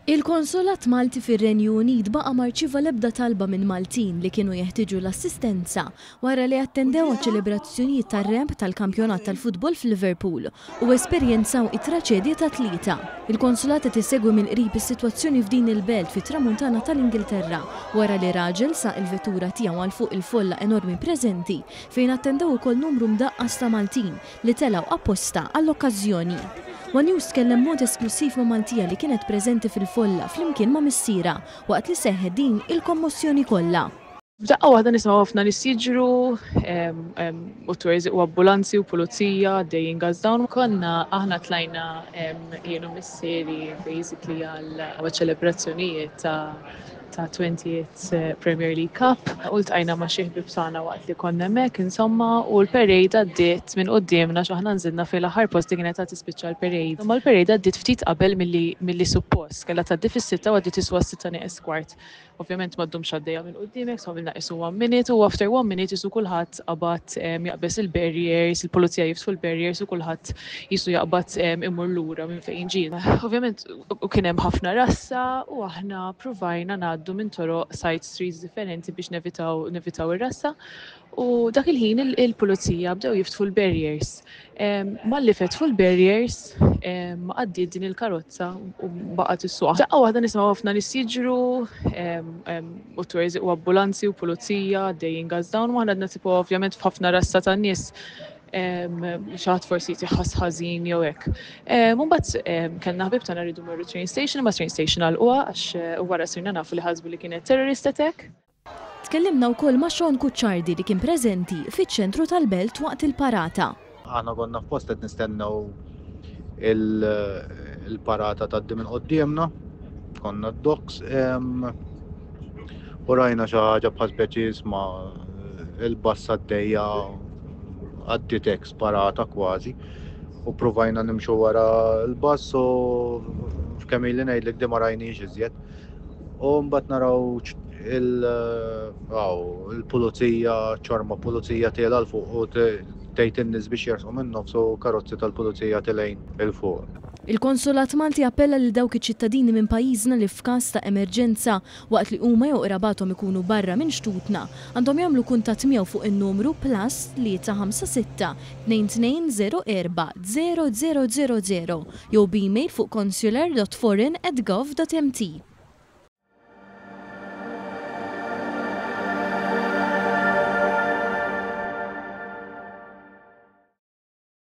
Il-Konsulat Malti fir-Renju Unit baqa' marċieva l-ebda talba minn Maltin li kienu jeħtieġu l-assistenza wara li attendew ċelebrazzjonijiet tar-remb tal-kampjonat tal-futbol f'Liverpool u esperjenzaw it-traċedja ta' tlieta. Il-Konsulat qed isegwi mill qrib is-sitwazzjoni f'din il-belt fit-tramuntana tal-Ingilterra wara li raġel saq il-vettura tiegħu għal fuq il-folla enormi preżenti fejn attendew ukoll numru mdaqqas ta' Maltin li telgħu apposta għall-okkażjoni. One News tkellem mod esklusiv ma' Maltija li kienet preżenti fil-folla flimkien ma' missiera waqt li seħħet din il-kommozzjoni kollha. F'daqqa waħda nisimgħu ħafna nies jiġru, u ambulanzi u pulizija dejjin gazdawn. Konna aħna tlajna jienu missieri basically għal ċelebrazzjonijiet ta' 20th Premier League Cup. U ltqajna ma' xi ħbieb tagħna waqt li konna hemmhekk insomma u l-parade għaddiet minn qudiemna x'aħna nżilna fil-aħħar post li kienet qed tispiċċa l-parade. Imma l-parade għaddiet ftit qabel milli suppost kellha tgħaddi fis-sitta u għaddiet iswa s-6:15. Ovvjament m'għaddhomx għaddejja minn quddiemek, so għamilna qisu 1 minute u after 1 minute isu kulħadd qabad jaqbes il-barriers, il-pulizija jiftħu l-barriers u kulħadd jisu jaqbad imur lura minn fejn ġie. Ovvjament kien hemm ħafna rassa u aħna provajna ngħaddu minn toroq side streets differenti biex nevitaw ir-rassa u dak il-ħin il-pulizija bdew jiftħu l-barriers. Malli fetħu l-barriers għaddiet din il-karozza u baqgħet is-suq. Daqqa waħda nisimgħu ħafna nies jiġru, u ambulanzi u pulizija dejjin gazdawn u aħna nasibu ovvjament f'ħafna rassa tan-nies xaħat forsi tiħas ħażin jew hekk. Mbagħad kellna ħbieb tagħna rridu mmorru train station imma train station għalquha għax wara sirna nafu li ħasbu li kienet terrorist attack. Tkellimna wkoll ma' Sean Kuċċardi li kien preżenti fiċ-ċentru tal-belt waqt il-parata. Aħna konna f'post qed nistennew il-parata tgħaddi minn qudiemna, konna d-docks u rajna xi ħaġa bħal speċi isma' il-bassa għaddejja għaddiet hekk sparata kważi u provajna nimxu wara l-bass u f'kemm ili ngħidlek di ma rajniex iżjed. U mbagħad naraw il-pulizija, ċorma pulizija tiela l fuq u tgħid in-nies biex jersqu minn nofsu karozzi tal-pulizija tilejn il-fuq. Il-Konsulat Malti appella lil dawk iċ-ċittadini minn pajjiżna li f'każ ta' emerġenza waqt li huma jew qrabathom ikunu barra minn xtutna għandhom jagħmlu kuntatt miegħu fuq in-numru +356 2204 0000 jew b'email fuq consular.foreign@gov.mt.